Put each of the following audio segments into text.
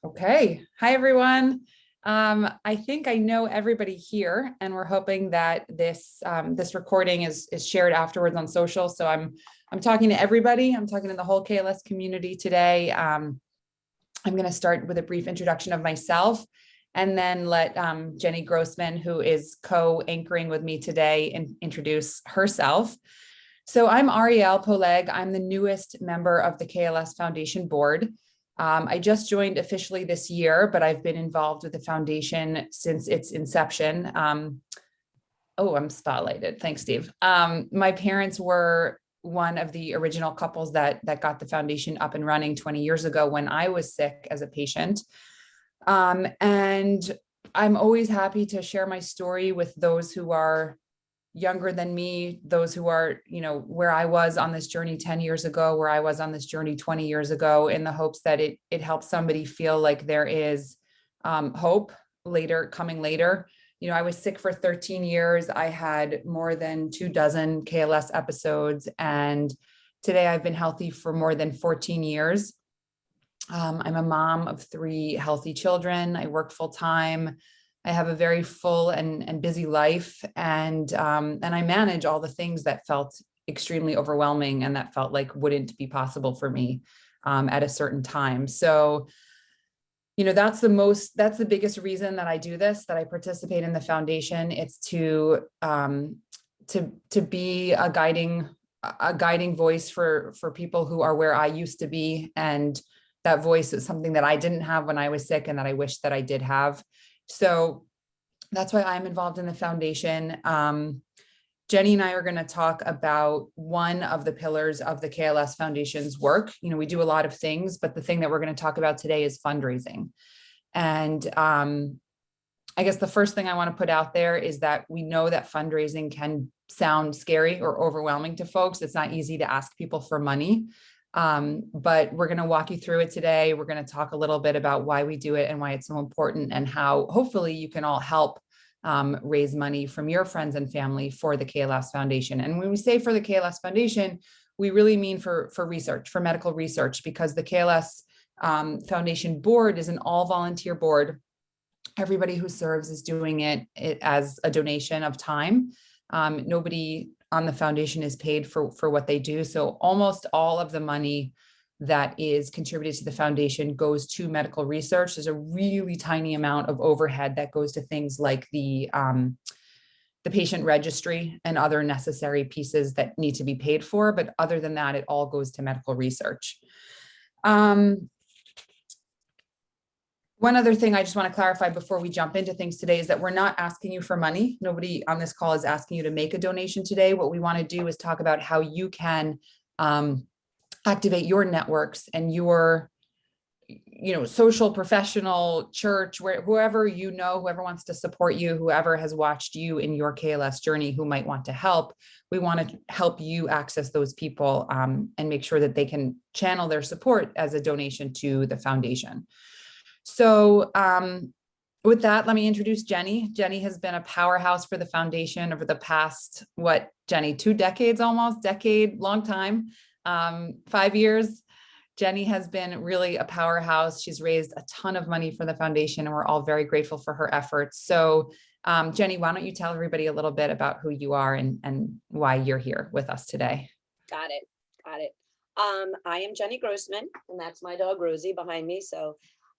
Okay. Hi, everyone. I think I know everybody here, and we're hoping that this recording is shared afterwards on social. So I'm talking to everybody. I'm talking to the whole KLS community today. I'm going to start with a brief introduction of myself, and then let Jenny Grossman, who is co-anchoring with me today, introduce herself. So I'm Arielle Poleg. I'm the newest member of the KLS Foundation board. I just joined officially this year, but I've been involved with the foundation since its inception. Oh, I'm spotlighted. Thanks, Steve. My parents were one of the original couples that got the foundation up and running 20 years ago when I was sick as a patient. And I'm always happy to share my story with those who are younger than me, those who are, where I was on this journey 10 years ago, where I was on this journey 20 years ago, in the hopes that it helps somebody feel like there is hope coming later. I was sick for 13 years. I had more than 24 KLS episodes, and today I've been healthy for more than 14 years. I'm a mom of 3 healthy children. I work full time. I have a very full and busy life, and I manage all the things that felt extremely overwhelming and that felt like wouldn't be possible for me at a certain time. So, that's the biggest reason that I do this, that I participate in the foundation. It's to be a guiding voice for people who are where I used to be, and that voice is something that I didn't have when I was sick, and that I wish that I did have. So that's why I'm involved in the foundation. Jenny and I are going to talk about one of the pillars of the KLS Foundation's work. We do a lot of things, but the thing that we're going to talk about today is fundraising. And I guess the first thing I want to put out there is that we know that fundraising can sound scary or overwhelming to folks. It's not easy to ask people for money. But we're going to walk you through it today. We're going to talk a little bit about why we do it and why it's so important, and how hopefully you can all help raise money from your friends and family for the KLS Foundation. And when we say for the KLS Foundation, we really mean for research, for medical research, because the KLS Foundation board is an all volunteer board. Everybody who serves is doing it as a donation of time. Nobody on the foundation is paid for what they do. So almost all of the money that is contributed to the foundation goes to medical research. There's a really tiny amount of overhead that goes to things like the patient registry and other necessary pieces that need to be paid for. But other than that, it all goes to medical research. One other thing I just want to clarify before we jump into things today is that we're not asking you for money. Nobody on this call is asking you to make a donation today. What we want to do is talk about how you can activate your networks and your, social, professional, church, whoever whoever wants to support you, whoever has watched you in your KLS journey, who might want to help. We want to help you access those people and make sure that they can channel their support as a donation to the foundation. So with that, let me introduce Jenny. Jenny has been a powerhouse for the foundation over the past, Jenny, 2 decades, almost long time, 5 years. Jenny has been really a powerhouse. She's raised a ton of money for the foundation, and we're all very grateful for her efforts. So Jenny, why don't you tell everybody a little bit about who you are and why you're here with us today? Got it. I am Jenny Grossman, and that's my dog Rosie behind me. So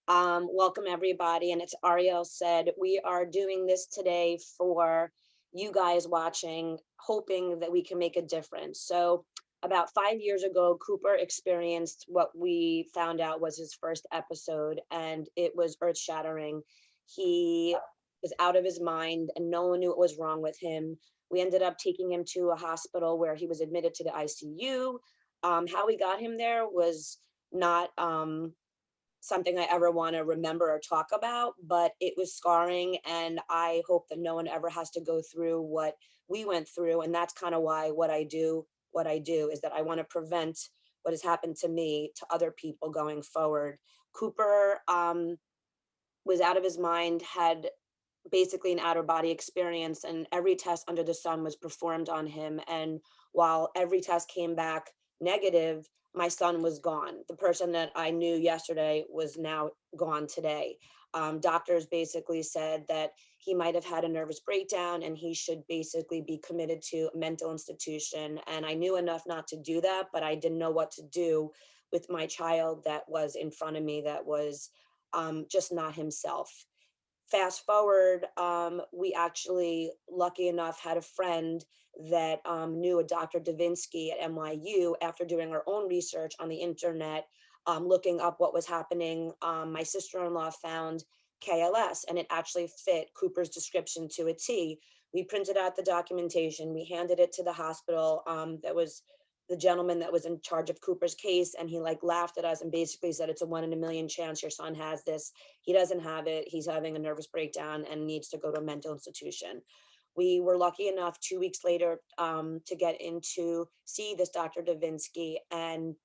welcome everybody. And it's Arielle said, we are doing this today for you guys watching, hoping that we can make a difference. So about 5 years ago, Cooper experienced what we found out was his first episode, and it was earth-shattering. He was out of his mind, and no one knew what was wrong with him. We ended up taking him to a hospital where he was admitted to the ICU. How we got him there was not something I ever want to remember or talk about, but it was scarring, and I hope that no one ever has to go through what we went through. And that's kind of why what I do is that I want to prevent what has happened to me to other people going forward. Cooper was out of his mind, had basically an outer body experience, and every test under the sun was performed on him. And while every test came back negative, my son was gone. The person that I knew yesterday was now gone today. Doctors basically said that he might have had a nervous breakdown and he should basically be committed to a mental institution. And I knew enough not to do that, but I didn't know what to do with my child that was in front of me that was just not himself. Fast forward, we actually, lucky enough, had a friend that knew a Dr. Davinsky at NYU. After doing our own research on the internet, looking up what was happening, my sister-in-law found KLS, and it actually fit Cooper's description to a T. We printed out the documentation, we handed it to the hospital. That was the gentleman that was in charge of Cooper's case, and he like laughed at us and basically said, it's a 1 in a million chance your son has this. He doesn't have it. He's having a nervous breakdown and needs to go to a mental institution. We were lucky enough 2 weeks later to get in to see this Dr. Davinsky. And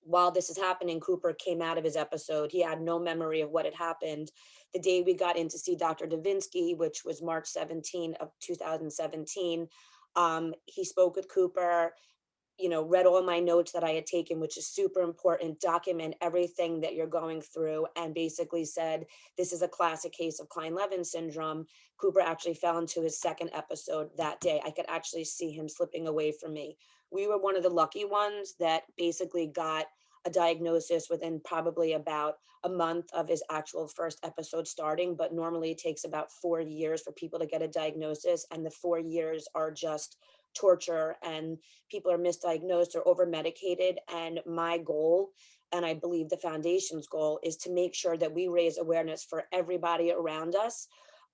while this is happening, Cooper came out of his episode. He had no memory of what had happened. The day we got in to see Dr. Davinsky, which was March 17 of 2017, he spoke with Cooper, read all my notes that I had taken, which is super important, document everything that you're going through, and basically said, this is a classic case of Klein-Levin syndrome. Cooper actually fell into his second episode that day. I could actually see him slipping away from me. We were one of the lucky ones that basically got a diagnosis within probably about a month of his actual first episode starting, but normally it takes about 4 years for people to get a diagnosis, and the 4 years are just torture, and people are misdiagnosed or over medicated. And my goal, and I believe the foundation's goal, is to make sure that we raise awareness for everybody around us,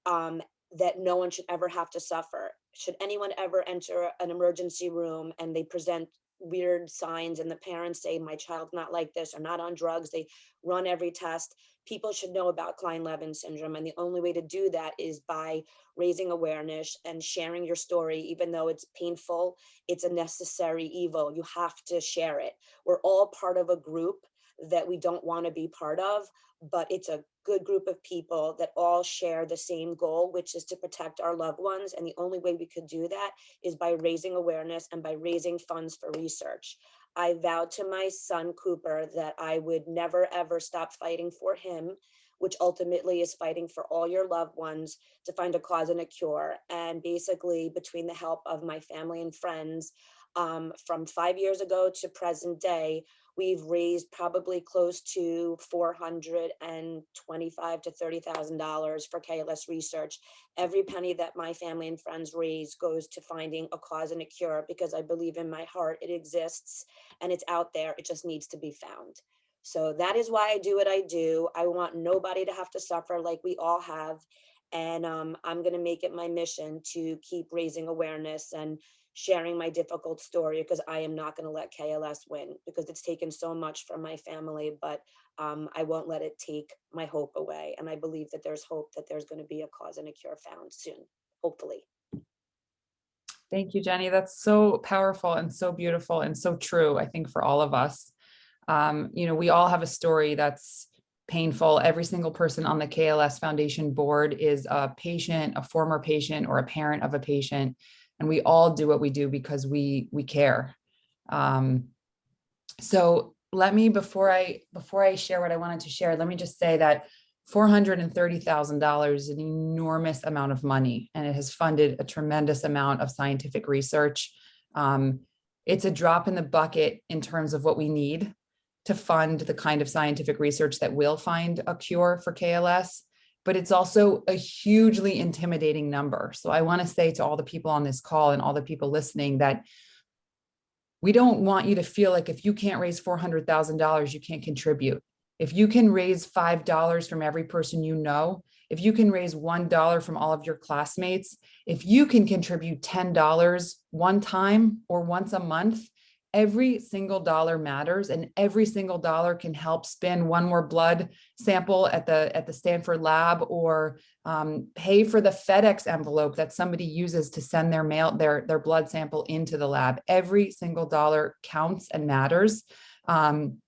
that no one should ever have to suffer. Should anyone ever enter an emergency room and they present weird signs and the parents say, my child's not like this or not on drugs, they run every test, people should know about Klein-Levin syndrome. And the only way to do that is by raising awareness and sharing your story. Even though it's painful, it's a necessary evil. You have to share it. We're all part of a group that we don't want to be part of, but it's a good group of people that all share the same goal, which is to protect our loved ones. And the only way we could do that is by raising awareness and by raising funds for research. I vowed to my son, Cooper, that I would never, ever stop fighting for him, which ultimately is fighting for all your loved ones, to find a cause and a cure. And basically, between the help of my family and friends, from 5 years ago to present day, we've raised probably close to $425,000 to $30,000 for KLS research. Every penny that my family and friends raise goes to finding a cause and a cure, because I believe in my heart it exists and it's out there. It just needs to be found. So that is why I do what I do. I want nobody to have to suffer like we all have. And I'm going to make it my mission to keep raising awareness and sharing my difficult story, because I am not going to let KLS win, because it's taken so much from my family, but I won't let it take my hope away. And I believe that there's hope that there's going to be a cause and a cure found soon, hopefully. Thank you, Jenny. That's so powerful and so beautiful and so true, I think, for all of us. We all have a story that's painful. Every single person on the KLS Foundation board is a patient, a former patient, or a parent of a patient. And we all do what we do because we care. So let me, before I share what I wanted to share, let me just say that $430,000 is an enormous amount of money, and it has funded a tremendous amount of scientific research. It's a drop in the bucket in terms of what we need to fund the kind of scientific research that will find a cure for KLS, but it's also a hugely intimidating number. So I want to say to all the people on this call and all the people listening that we don't want you to feel like if you can't raise $400,000, you can't contribute. If you can raise $5 from every person you know, if you can raise $1 from all of your classmates, if you can contribute $10 one time or once a month, every single dollar matters, and every single dollar can help spin one more blood sample at the Stanford lab, or pay for the FedEx envelope that somebody uses to send their blood sample into the lab. Every single dollar counts and matters. And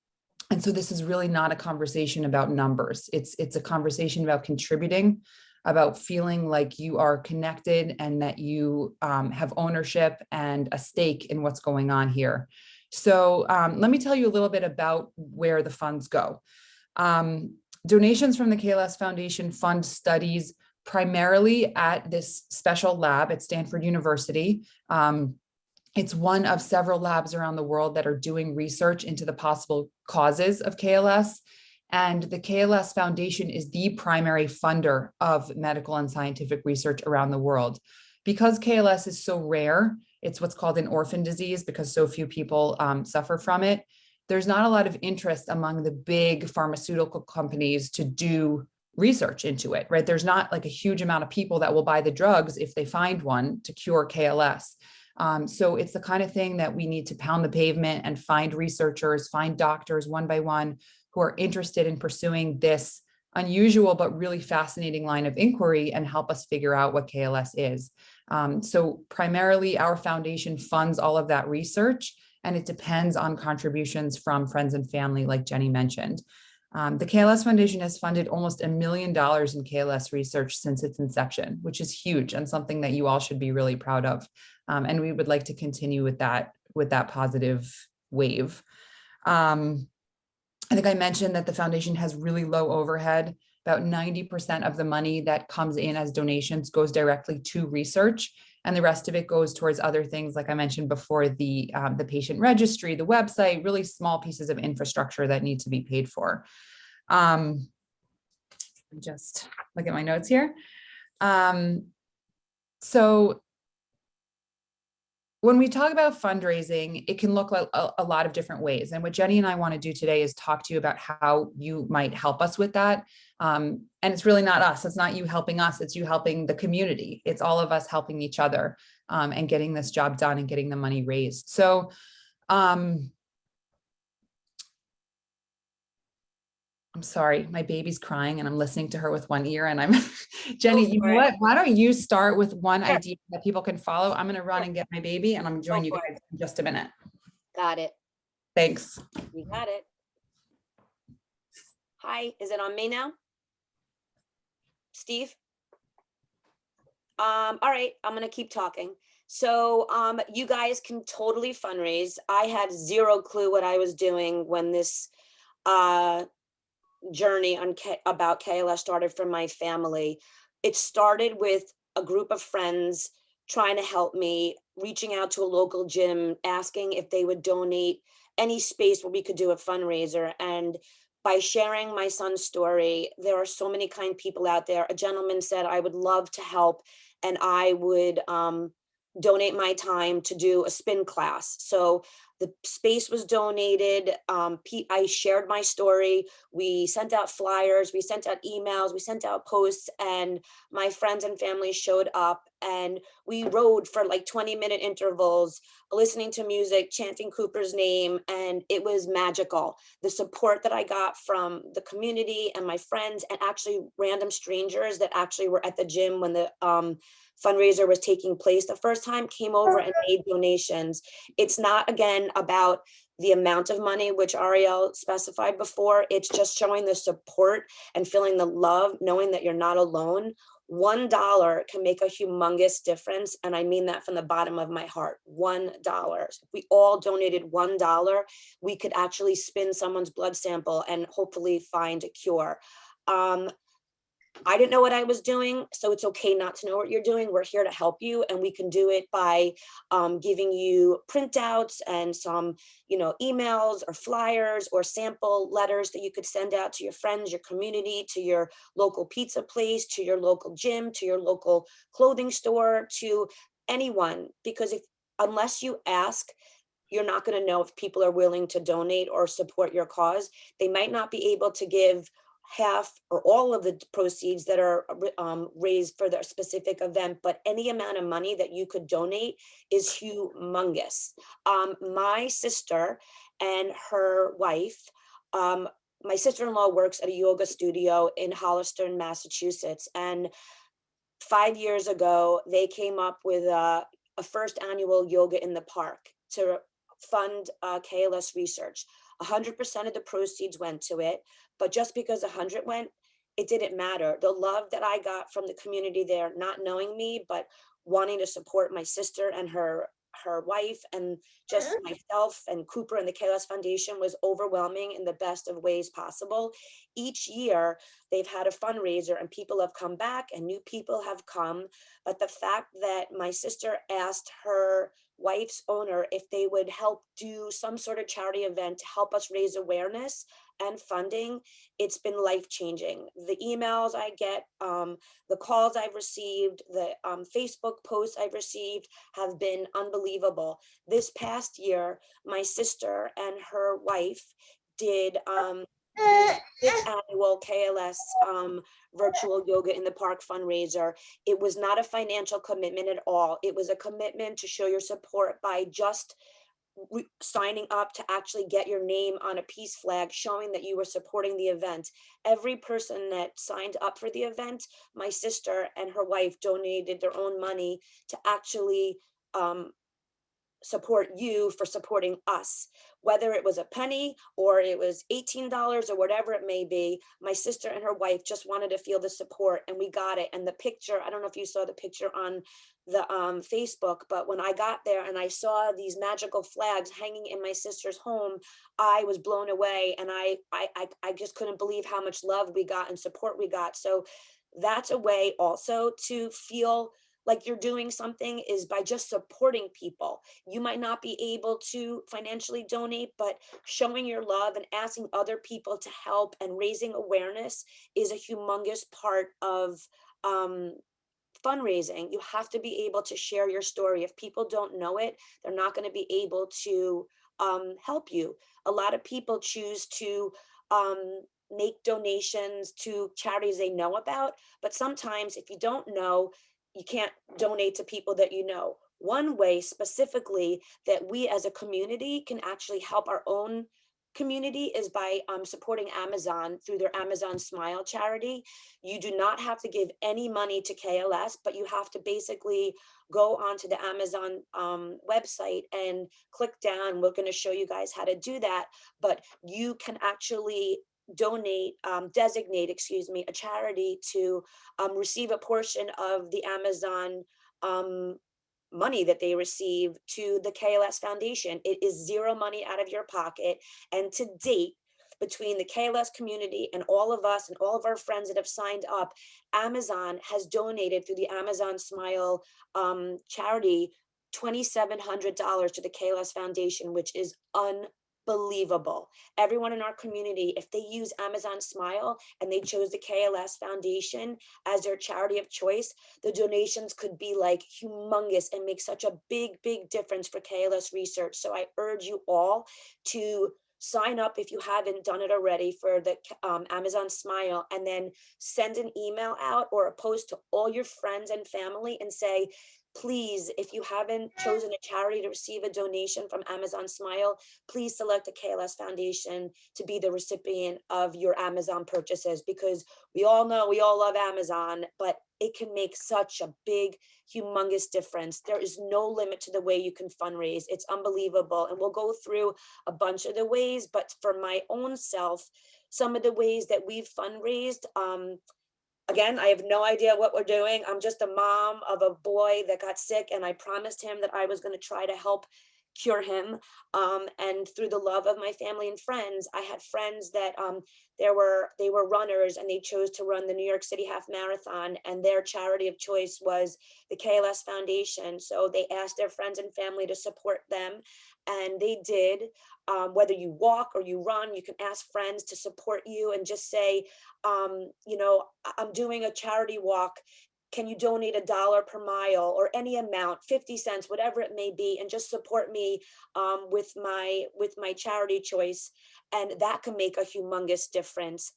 so this is really not a conversation about numbers. It's a conversation about contributing, about feeling like you are connected and that you have ownership and a stake in what's going on here. So let me tell you a little bit about where the funds go. Donations from the KLS Foundation fund studies primarily at this special lab at Stanford University. It's one of several labs around the world that are doing research into the possible causes of KLS. And the KLS Foundation is the primary funder of medical and scientific research around the world. Because KLS is so rare, it's what's called an orphan disease because so few people suffer from it. There's not a lot of interest among the big pharmaceutical companies to do research into it, right? There's not like a huge amount of people that will buy the drugs if they find one to cure KLS. So it's the kind of thing that we need to pound the pavement and find researchers, find doctors one by one who are interested in pursuing this unusual but really fascinating line of inquiry and help us figure out what KLS is. So primarily our foundation funds all of that research, and it depends on contributions from friends and family, like Jenny mentioned. The KLS Foundation has funded almost $1 million in KLS research since its inception, which is huge and something that you all should be really proud of. And we would like to continue with that positive wave. I think I mentioned that the foundation has really low overhead. About 90% of the money that comes in as donations goes directly to research, and the rest of it goes towards other things, like I mentioned before, the patient registry, the website, really small pieces of infrastructure that need to be paid for. Just look at my notes here. So when we talk about fundraising, it can look like a lot of different ways. And what Jenny and I want to do today is talk to you about how you might help us with that. And it's really not us. It's not you helping us. It's you helping the community. It's all of us helping each other and getting this job done and getting the money raised. So I'm sorry, my baby's crying and I'm listening to her with one ear and I'm, Jenny, you know what? Why don't you start with one idea that people can follow? I'm going to run and get my baby and I'm going to join you guys in just a minute. Got it. Thanks. You got it. Hi, is it on me now? Steve? All right, I'm gonna keep talking. So you guys can totally fundraise. I had zero clue what I was doing when this journey on about KLS started from my family. It started with a group of friends trying to help me, reaching out to a local gym, asking if they would donate any space where we could do a fundraiser. And by sharing my son's story, there are so many kind people out there. A gentleman said, I would love to help, and I would donate my time to do a spin class. So the space was donated. I shared my story. We sent out flyers, we sent out emails, we sent out posts, and my friends and family showed up, and we rode for like 20-minute intervals, listening to music, chanting Cooper's name, and it was magical. The support that I got from the community and my friends, and actually random strangers that actually were at the gym when the fundraiser was taking place the first time, came over and made donations. It's not, again, about the amount of money, which Arielle specified before. It's just showing the support and feeling the love, knowing that you're not alone. $1 can make a humongous difference. And I mean that from the bottom of my heart. $1. If we all donated $1, we could actually spin someone's blood sample and hopefully find a cure. I didn't know what I was doing, so it's okay not to know what you're doing. We're here to help you, and we can do it by giving you printouts and some, emails or flyers or sample letters that you could send out to your friends, your community, to your local pizza place, to your local gym, to your local clothing store, to anyone. Because unless you ask, you're not going to know if people are willing to donate or support your cause. They might not be able to give half or all of the proceeds that are raised for their specific event, but any amount of money that you could donate is humongous. My sister and her wife, my sister-in-law works at a yoga studio in Hollister, Massachusetts, and 5 years ago, they came up with a first annual yoga in the park to fund KLS research. 100% of the proceeds went to it, but just because 100 went, it didn't matter. The love that I got from the community there, not knowing me, but wanting to support my sister and her her wife, and just myself and Cooper and the KLS Foundation was overwhelming in the best of ways possible. Each year they've had a fundraiser and people have come back and new people have come. But the fact that my sister asked her wife's owner if they would help do some sort of charity event to help us raise awareness and funding, it's been life-changing. The emails I get, the calls I've received, the Facebook posts I've received have been unbelievable. This past year, my sister and her wife did the fifth annual KLS virtual yoga in the park fundraiser. It was not a financial commitment at all. It was a commitment to show your support by just signing up to actually get your name on a peace flag, showing that you were supporting the event. Every person that signed up for the event, my sister and her wife donated their own money to actually support you for supporting us, whether it was a penny or it was $18 or whatever it may be. My sister and her wife just wanted to feel the support, and we got it. And the picture, I don't know if you saw the picture on the Facebook, but when I got there and I saw these magical flags hanging in my sister's home, I was blown away, and I just couldn't believe how much love we got and support we got. So that's a way also to feel like you're doing something, is by just supporting people. You might not be able to financially donate, but showing your love and asking other people to help and raising awareness is a humongous part of fundraising. You have to be able to share your story. If people don't know it, they're not going to be able to help you. A lot of people choose to make donations to charities they know about, but sometimes if you don't know, you can't donate to people that you know. One way specifically that we as a community can actually help our own community is by supporting Amazon through their Amazon Smile charity. You do not have to give any money to KLS, but you have to basically go onto the Amazon website and click down. We're going to show you guys how to do that, but you can actually designate, excuse me, a charity to receive a portion of the Amazon money that they receive to the KLS Foundation. It is zero money out of your pocket. And to date, between the KLS community and all of us and all of our friends that have signed up, Amazon has donated through the Amazon Smile charity $2,700 to the KLS Foundation, which is unbelievable. Everyone in our community, if they use Amazon Smile and they chose the KLS Foundation as their charity of choice, the donations could be like humongous and make such a big difference for KLS research. So I urge you all to sign up if you haven't done it already for the Amazon Smile, and then send an email out or a post to all your friends and family and say, please, if you haven't chosen a charity to receive a donation from Amazon Smile, please select the KLS Foundation to be the recipient of your Amazon purchases, because we all know we all love Amazon, but it can make such a big, humongous difference. There is no limit to the way you can fundraise. It's unbelievable. And we'll go through a bunch of the ways, but for my own self, some of the ways that we've fundraised, again, I have no idea what we're doing. I'm just a mom of a boy that got sick, and I promised him that I was going to try to help cure him. And through the love of my family and friends, I had friends that they were runners, and they chose to run the New York City Half Marathon, and their charity of choice was the KLS Foundation. So they asked their friends and family to support them, and they did. Whether you walk or you run, you can ask friends to support you and just say, you know, I'm doing a charity walk. Can you donate $1 per mile or any amount, 50 cents, whatever it may be, and just support me with my charity choice. And that can make a humongous difference.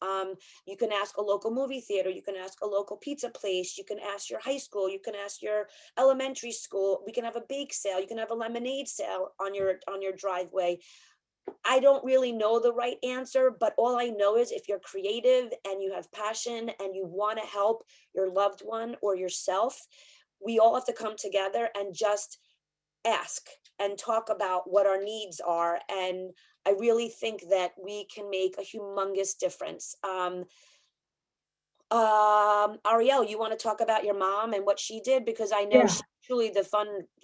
You can ask a local movie theater, you can ask a local pizza place, you can ask your high school, you can ask your elementary school. We can have a bake sale, you can have a lemonade sale on your driveway. I don't really know the right answer, but all I know is if you're creative and you have passion and you want to help your loved one or yourself, we all have to come together and just ask and talk about what our needs are. And I really think that we can make a humongous difference. Arielle, you want to talk about your mom and what she did? Because I know Yeah. she's truly the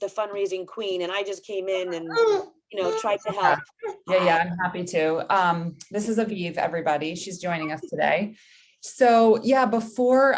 fundraising queen, and I just came in and, tried to Yeah, help. yeah, I'm happy to. This is Aviv, everybody. She's joining us today. So yeah, before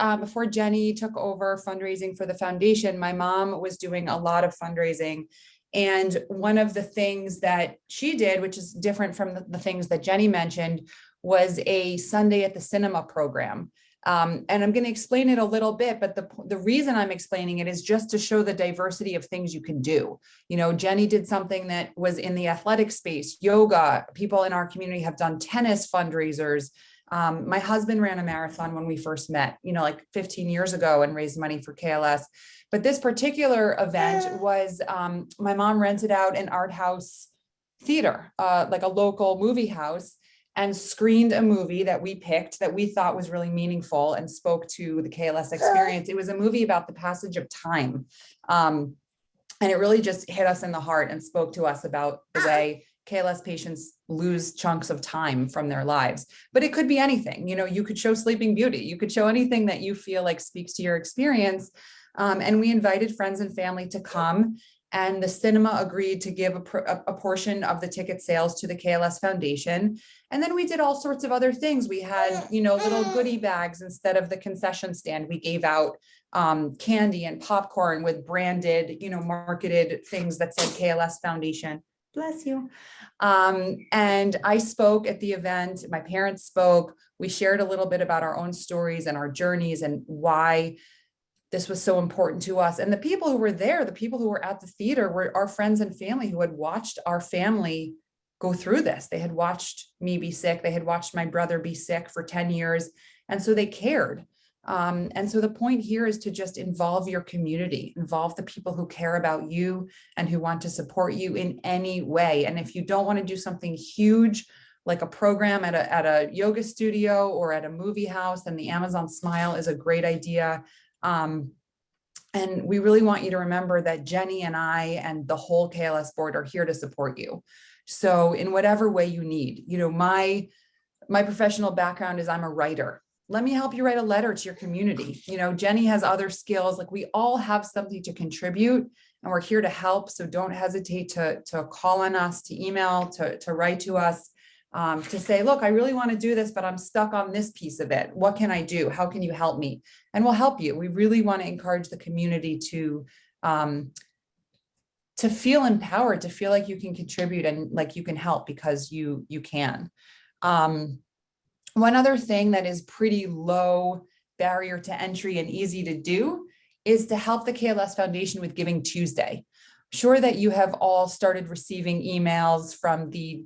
Jenny took over fundraising for the foundation, my mom was doing a lot of fundraising. And one of the things that she did, which is different from the things that Jenny mentioned, was a Sunday at the cinema program. And I'm going to explain it a little bit, but the reason I'm explaining it is just to show the diversity of things you can do. You know, Jenny did something that was in the athletic space, yoga. People in our community have done tennis fundraisers. My husband ran a marathon when we first met, like 15 years ago, and raised money for KLS. But this particular event was my mom rented out an art house theater, like a local movie house, and screened a movie that we picked that we thought was really meaningful and spoke to the KLS experience. It was a movie about the passage of time. And it really just hit us in the heart and spoke to us about the way KLS patients lose chunks of time from their lives. But it could be anything. You could show Sleeping Beauty. You could show anything that you feel like speaks to your experience. And we invited friends and family to come. And the cinema agreed to give a portion of the ticket sales to the KLS Foundation. And then we did all sorts of other things. We had, little goodie bags instead of the concession stand. We gave out candy and popcorn with branded, marketed things that said KLS Foundation. Bless you. And I spoke at the event. My parents spoke. We shared a little bit about our own stories and our journeys and why this was so important to us. And the people who were there, the people who were at the theater, were our friends and family who had watched our family go through this. They had watched me be sick. They had watched my brother be sick for 10 years. And so they cared. And so the point here is to just involve your community, involve the people who care about you and who want to support you in any way. And if you don't want to do something huge, like a program at a yoga studio or at a movie house, then the Amazon Smile is a great idea. And we really want you to remember that Jenny and I and the whole KLS board are here to support you. So in whatever way you need, my professional background is I'm a writer. Let me help you write a letter to your community. Jenny has other skills. Like, we all have something to contribute, and we're here to help. So don't hesitate to call on us, to email, to write to us, to say, look, I really want to do this, but I'm stuck on this piece of it. What can I do? How can you help me? And we'll help you. We really want to encourage the community to feel empowered, to feel like you can contribute and like you can help, because you can. One other thing that is pretty low barrier to entry and easy to do is to help the KLS Foundation with Giving Tuesday. Sure that you have all started receiving emails from the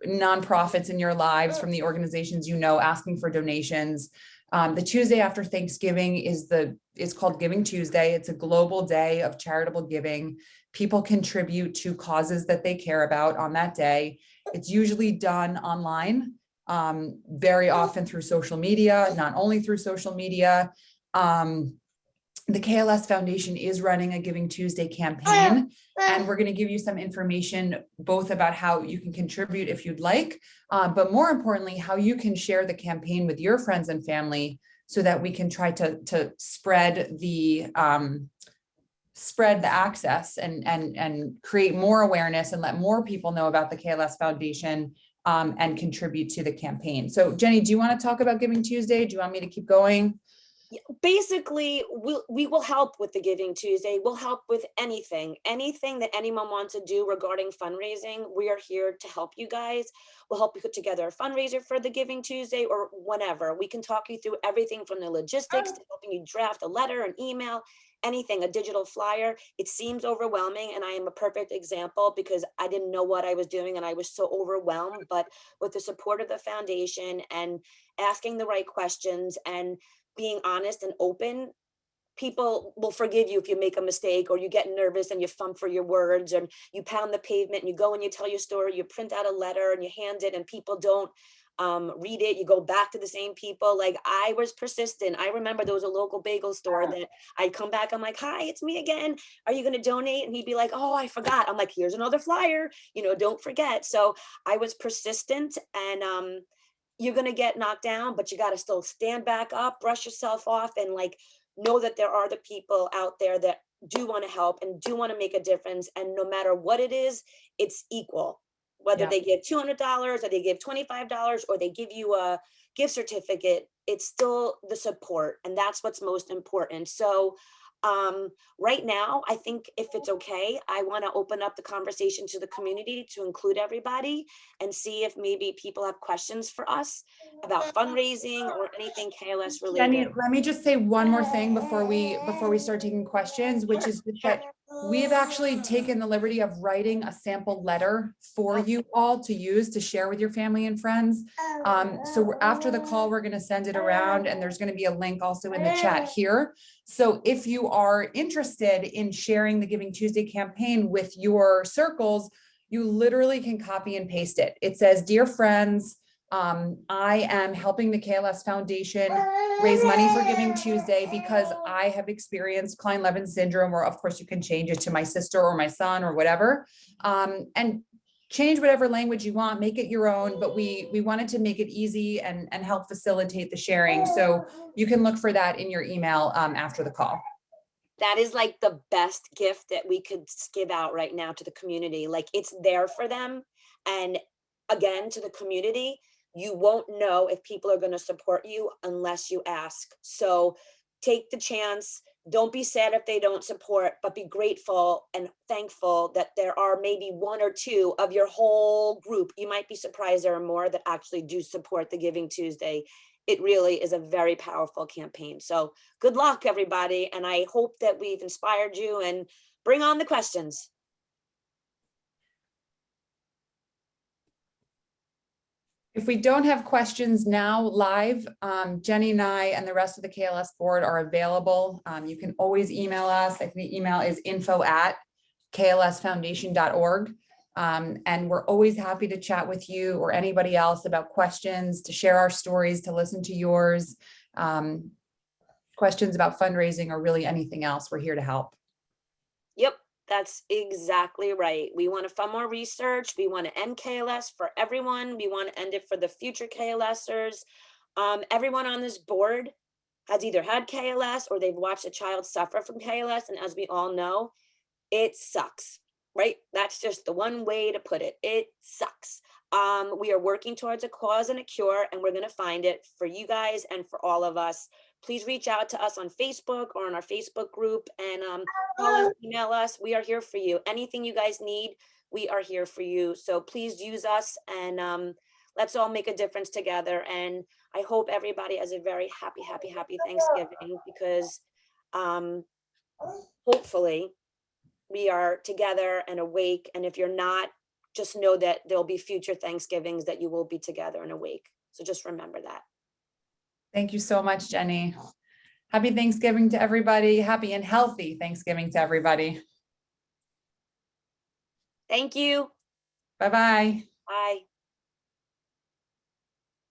nonprofits in your lives, from the organizations asking for donations. The Tuesday after Thanksgiving is called Giving Tuesday. It's a global day of charitable giving. People contribute to causes that they care about on that day. It's usually done online, very often through social media, not only through social media. The KLS Foundation is running a Giving Tuesday campaign, and we're going to give you some information both about how you can contribute if you'd like, but more importantly, how you can share the campaign with your friends and family so that we can try to spread the access and create more awareness and let more people know about the KLS Foundation and contribute to the campaign. So Jenny, do you want to talk about Giving Tuesday? Do you want me to keep going? Basically, we will help with the Giving Tuesday. We'll help with anything that anyone wants to do regarding fundraising. We are here to help you guys. We'll help you put together a fundraiser for the Giving Tuesday or whatever. We can talk you through everything from the logistics to helping you draft a letter, an email, anything, a digital flyer. It seems overwhelming, and I am a perfect example because I didn't know what I was doing and I was so overwhelmed. But with the support of the foundation and asking the right questions and being honest and open, people will forgive you if you make a mistake or you get nervous and you fumble for your words and you pound the pavement and you go and you tell your story, you print out a letter and you hand it and people don't read it. You go back to the same people. Like, I was persistent. I remember there was a local bagel store that I'd come back. I'm like, hi, it's me again. Are you going to donate? And he'd be like, oh, I forgot. I'm like, here's another flyer, don't forget. So I was persistent, and you're going to get knocked down, but you got to still stand back up, brush yourself off, and like know that there are the people out there that do want to help and do want to make a difference. And no matter what it is, it's equal. Whether Yeah. they give $200 or they give $25 or they give you a gift certificate, it's still the support. And that's what's most important. So right now, I think if it's okay, I want to open up the conversation to the community to include everybody and see if maybe people have questions for us about fundraising or anything KLS Jenny, related. let me just say one more thing before we start taking questions, which is that we've actually taken the liberty of writing a sample letter for you all to use to share with your family and friends. So after the call, we're going to send it around, and there's going to be a link also in the chat here. So if you are interested in sharing the Giving Tuesday campaign with your circles, you literally can copy and paste it. It says, "Dear friends, I am helping the KLS Foundation raise money for Giving Tuesday because I have experienced Klein-Levin syndrome," or of course you can change it to "my sister" or "my son" or whatever. And change whatever language you want, make it your own, but we wanted to make it easy and help facilitate the sharing. So you can look for that in your email after the call. That is like the best gift that we could give out right now to the community. Like, it's there for them. And again, to the community, you won't know if people are going to support you unless you ask. So take the chance. Don't be sad if they don't support, but be grateful and thankful that there are maybe one or two of your whole group. You might be surprised there are more that actually do support the Giving Tuesday. It really is a very powerful campaign. So good luck, everybody. And I hope that we've inspired you, and bring on the questions. If we don't have questions now live, Jenny and I and the rest of the KLS board are available. You can always email us. I think the email is info@klsfoundation.org. And we're always happy to chat with you or anybody else about questions, to share our stories, to listen to yours, questions about fundraising, or really anything else. We're here to help. Yep, that's exactly right. We want to fund more research. We want to end KLS for everyone. We want to end it for the future KLSers. Everyone on this board has either had KLS or they've watched a child suffer from KLS. And as we all know, it sucks, right? That's just the one way to put it. It sucks. We are working towards a cause and a cure, and we're going to find it for you guys and for all of us. Please reach out to us on Facebook or on our Facebook group, and call us, email us. We are here for you. Anything you guys need, we are here for you. So please use us, and let's all make a difference together. And I hope everybody has a very happy, happy, happy Thanksgiving, because hopefully we are together and awake. And if you're not, just know that there'll be future Thanksgivings that you will be together and awake. So just remember that. Thank you so much, Jenny. Happy Thanksgiving to everybody. Happy and healthy Thanksgiving to everybody. Thank you. Bye-bye. Bye.